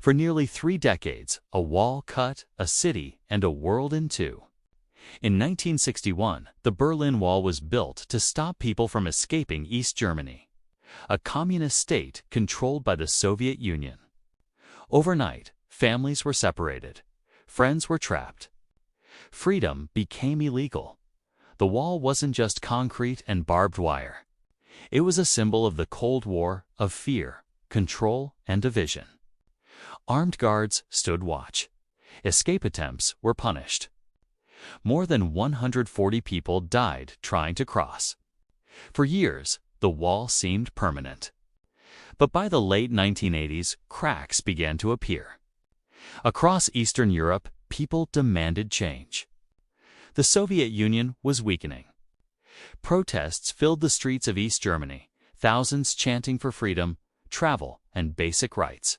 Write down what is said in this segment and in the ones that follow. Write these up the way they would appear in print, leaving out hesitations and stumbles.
For nearly 3 decades, a wall cut a city and a world in two. In 1961, the Berlin Wall was built to stop people from escaping East Germany, a communist state controlled by the Soviet Union. Overnight, families were separated. Friends were trapped. Freedom became illegal. The wall wasn't just concrete and barbed wire. It was a symbol of the Cold War, of fear, control, and division. Armed guards stood watch. Escape attempts were punished. More than 140 people died trying to cross. For years, the wall seemed permanent. But by the late 1980s, cracks began to appear. Across Eastern Europe, people demanded change. The Soviet Union was weakening. Protests filled the streets of East Germany, thousands chanting for freedom, travel, and basic rights.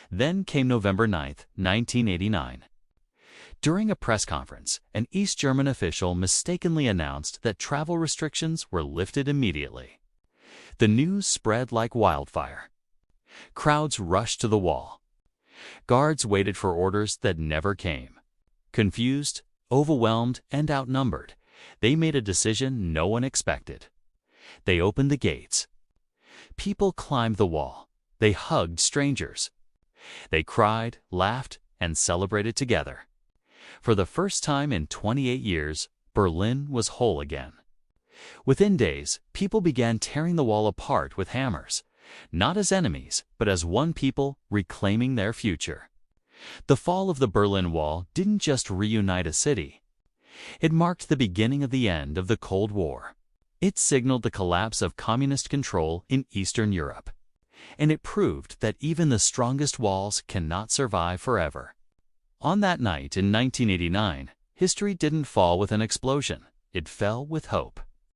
Then came November 9, 1989. During a press conference, an East German official mistakenly announced that travel restrictions were lifted immediately. The news spread like wildfire. Crowds rushed to the wall. Guards waited for orders that never came. Confused, overwhelmed, and outnumbered, they made a decision no one expected. They opened the gates. People climbed the wall. They hugged strangers. They cried, laughed, and celebrated together. For the first time in 28 years, Berlin was whole again. Within days, people began tearing the wall apart with hammers, not as enemies, but as one people reclaiming their future. The fall of the Berlin Wall didn't just reunite a city. It marked the beginning of the end of the Cold War. It signaled the collapse of communist control in Eastern Europe. And it proved that even the strongest walls cannot survive forever. On that night in 1989, history didn't fall with an explosion. It fell with hope.